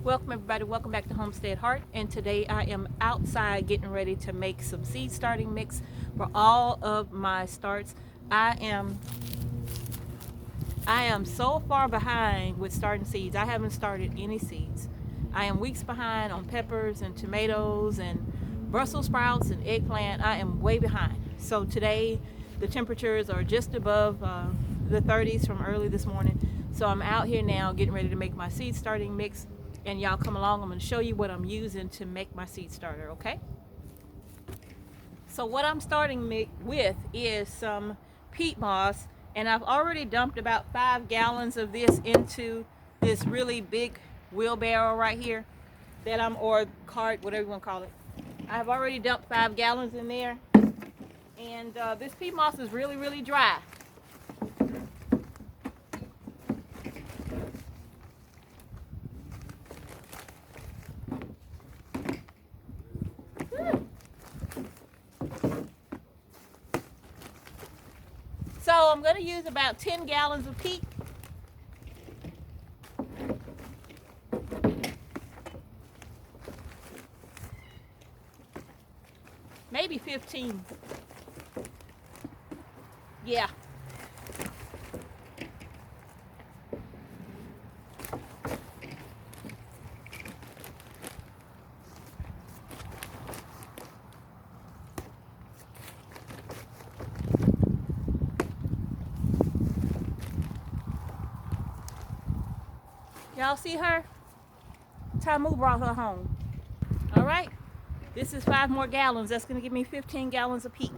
Welcome everybody, welcome back to Homestead Heart, and today I am outside getting ready to make some seed starting mix for all of my starts. I am so far behind with starting seeds. I haven't started any seeds. I am weeks behind on peppers and tomatoes and Brussels sprouts and eggplant. I am way behind. So today the temperatures are just above the 30s from early this morning. So I'm out here now getting ready to make my seed starting mix, and y'all come along. I'm going to show you what I'm using to make my seed starter, okay? So what I'm starting with is some peat moss, and I've already dumped about 5 gallons of this into this really big wheelbarrow right here or cart, whatever you want to call it. I've already dumped 5 gallons in there, and this peat moss is really dry. So I'm going to use about 10 gallons of peat. Maybe 15. Yeah. Y'all see her? Taimou brought her home. All right. This is 5 more gallons. That's going to give me 15 gallons of peat.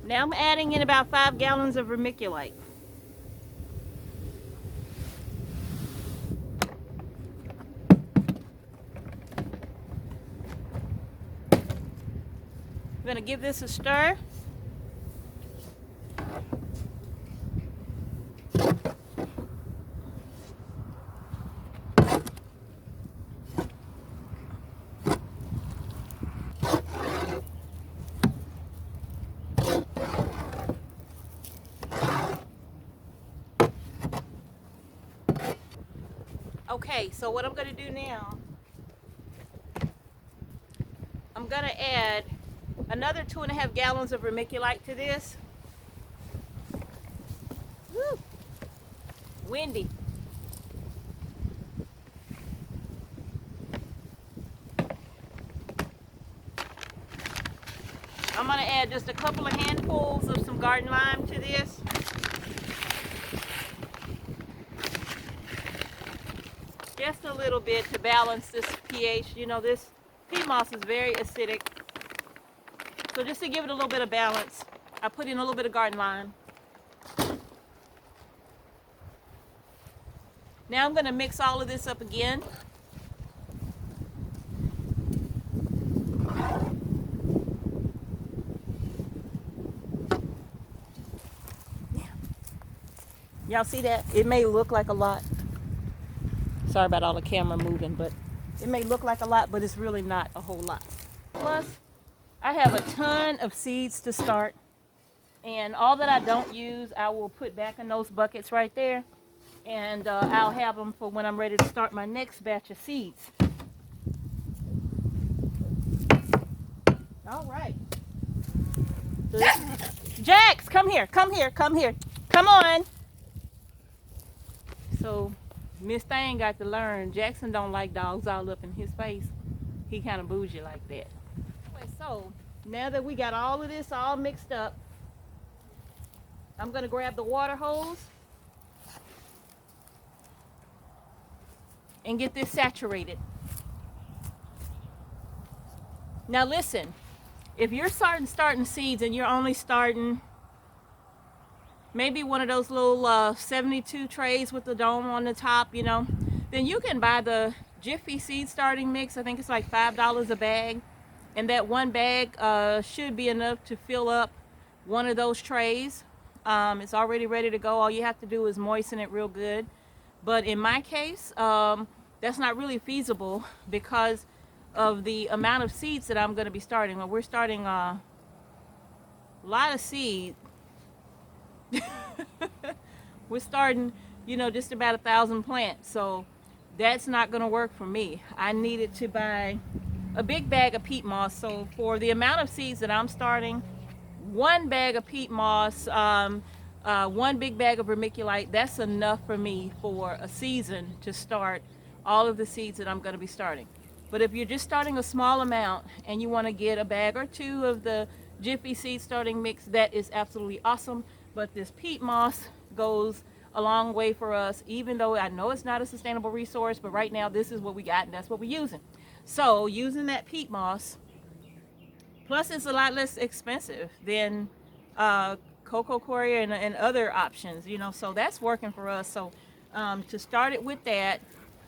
Now I'm adding in about 5 gallons of vermiculite. I'm going to give this a stir. Okay, so what I'm going to do now, I'm going to add another 2.5 gallons of vermiculite to this. Woo! Windy. I'm going to add just a couple of handfuls of some garden lime to this. Just a little bit to balance this pH. You know, this peat moss is very acidic. So just to give it a little bit of balance, I put in a little bit of garden lime. Now I'm going to mix all of this up again. Y'all see that? It may look like a lot. Sorry about all the camera moving, but it may look like a lot, but it's really not a whole lot. Plus, I have a ton of seeds to start, and all that I don't use, I will put back in those buckets right there, and I'll have them for when I'm ready to start my next batch of seeds. All right. Jax, come here. Come on. So Miss Thing got to learn Jackson don't like dogs all up in his face. He kind of bougie like that. So now that we got all of this all mixed up, I'm going to grab the water hose and get this saturated. Now listen, if you're starting seeds and you're only starting maybe one of those little 72 trays with the dome on the top, you know, then you can buy the Jiffy seed starting mix. I think it's like $5 a bag, and that one bag should be enough to fill up one of those trays. It's already ready to go. All you have to do is moisten it real good. But in my case, that's not really feasible because of the amount of seeds that I'm going to be starting. Well, we're starting a lot of seed. We're starting, you know, just about 1,000 plants. So that's not going to work for me. I needed to buy a big bag of peat moss. So for the amount of seeds that I'm starting, one bag of peat moss, one big bag of vermiculite, that's enough for me for a season to start all of the seeds that I'm going to be starting. But if you're just starting a small amount and you want to get a bag or two of the Jiffy seed starting mix, that is absolutely awesome. But this peat moss goes a long way for us, even though I know it's not a sustainable resource, but right now this is what we got and that's what we're using. So using that peat moss, plus it's a lot less expensive than cocoa coir and other options, you know, so that's working for us. So to start it with that,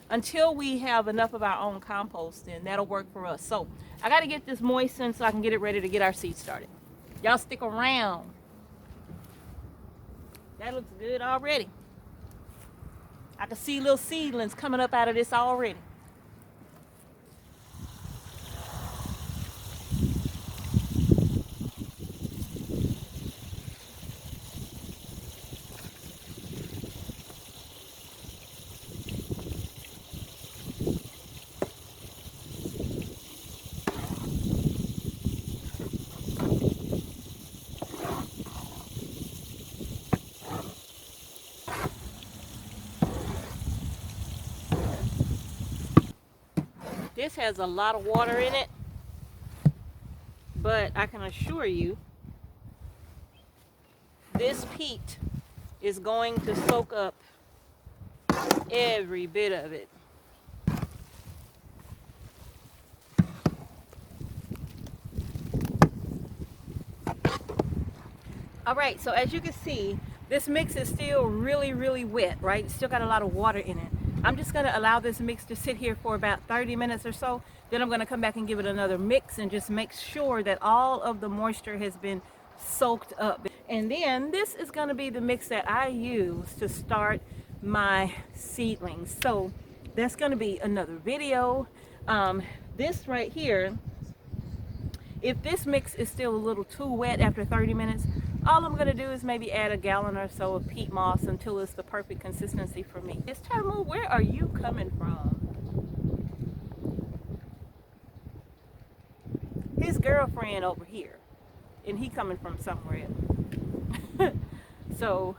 until we have enough of our own compost, then that'll work for us. So I got to get this moistened so I can get it ready to get our seeds started. Y'all stick around. That looks good already. I can see little seedlings coming up out of this already. This has a lot of water in it, but I can assure you this peat is going to soak up every bit of it. All right, so as you can see, this mix is still really wet, right? It's still got a lot of water in it. I'm just gonna allow this mix to sit here for about 30 minutes or so. Then I'm gonna come back and give it another mix and just make sure that all of the moisture has been soaked up. And then this is gonna be the mix that I use to start my seedlings. So that's gonna be another video. This right here, if this mix is still a little too wet after 30 minutes, all I'm gonna do is maybe add a gallon or so of peat moss until it's the perfect consistency for me. It's Taimou, where are you coming from? His girlfriend over here, and he coming from somewhere else. So,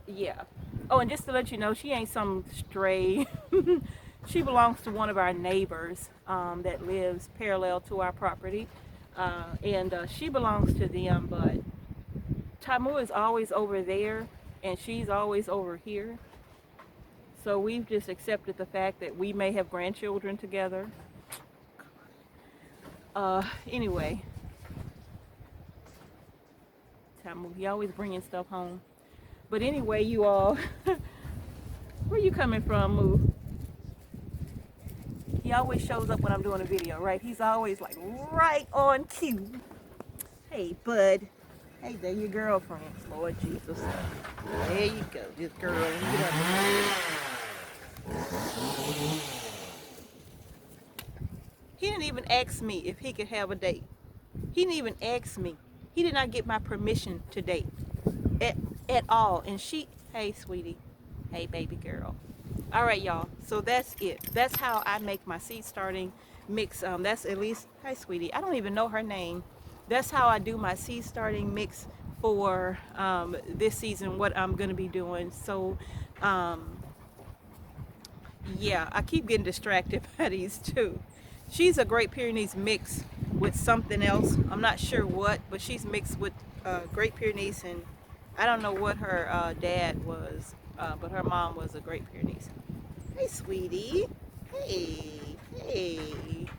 yeah. Oh, and just to let you know, she ain't some stray. She belongs to one of our neighbors that lives parallel to our property. And she belongs to them, but Taimou is always over there and she's always over here. So we've just accepted the fact that we may have grandchildren together. Anyway, Taimou, he always bringing stuff home. But anyway, you all, where you coming from, Moo? He always shows up when I'm doing a video, right? He's always like right on cue. Hey, bud. Hey, there your girlfriend. Lord Jesus. There you go. This girl. Get up. He didn't even ask me if he could have a date. He didn't even ask me. He did not get my permission to date at all. And she, hey, sweetie. Hey, baby girl. All right, y'all, so that's it. That's how I make my seed starting mix. That's at least, hi sweetie, I don't even know her name. That's how I do my seed starting mix for this season, what I'm gonna be doing. So yeah, I keep getting distracted by these two. She's a Great Pyrenees mix with something else. I'm not sure what, but she's mixed with Great Pyrenees, and I don't know what her dad was, but her mom was a Great Pyrenees. Hey, sweetie. Hey, hey.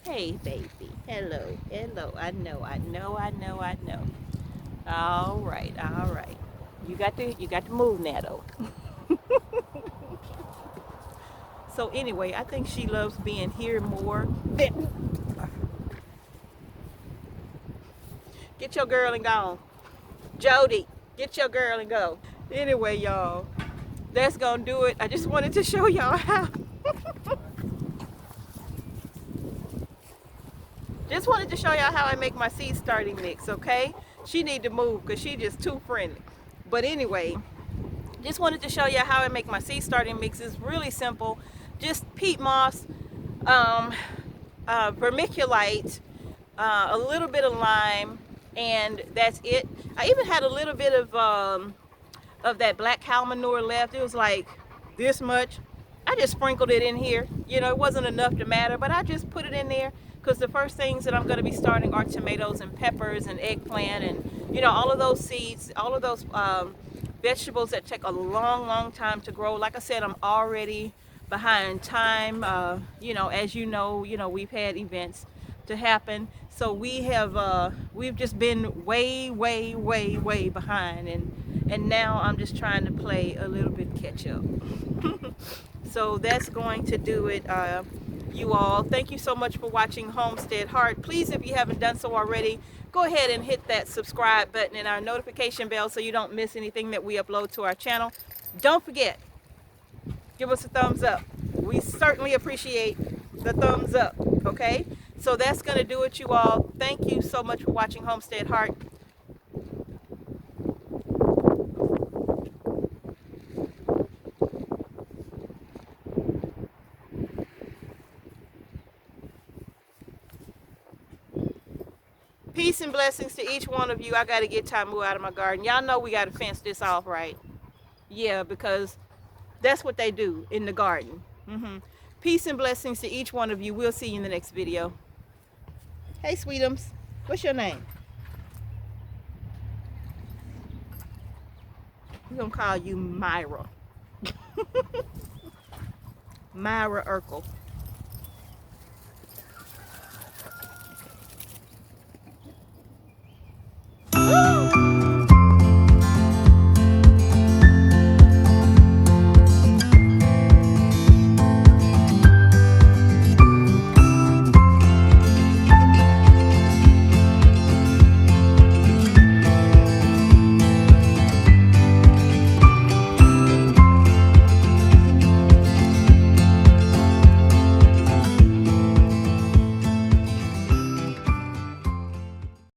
Hey, baby. Hello, hello. I know. All right. You got to move now, though. So anyway, I think she loves being here more. Get your girl and go. Jody, get your girl and go. Anyway, y'all, that's gonna do it. I just wanted to show y'all how Just wanted to show y'all how I make my seed starting mix, okay? She need to move because she just too friendly. But anyway, just wanted to show you how I make my seed starting mix. It's really simple. Just peat moss, um, vermiculite, a little bit of lime, and that's it. I even had a little bit of that black cow manure left. It was like this much. I just sprinkled it in here. You know, it wasn't enough to matter, but I just put it in there because the first things that I'm going to be starting are tomatoes and peppers and eggplant and, you know, all of those seeds, all of those vegetables that take a long, long time to grow. Like I said, I'm already behind time. You know, as you know, we've had events to happen. So we've just been way, way, way, way behind, and now I'm just trying to play a little bit catch up. So that's going to do it, you all. Thank you so much for watching Homestead Heart. Please, if you haven't done so already, go ahead and hit that subscribe button and our notification bell so you don't miss anything that we upload to our channel. Don't forget, give us a thumbs up. We certainly appreciate the thumbs up, okay? So that's going to do it, you all. Thank you so much for watching Homestead Heart. Peace and blessings to each one of you. I got to get Taimou out of my garden. Y'all know we got to fence this off, right? Yeah, because that's what they do in the garden. Peace and blessings to each one of you. We'll see you in the next video. Hey, sweetums. What's your name? We're going to call you Myra. Myra Urkel.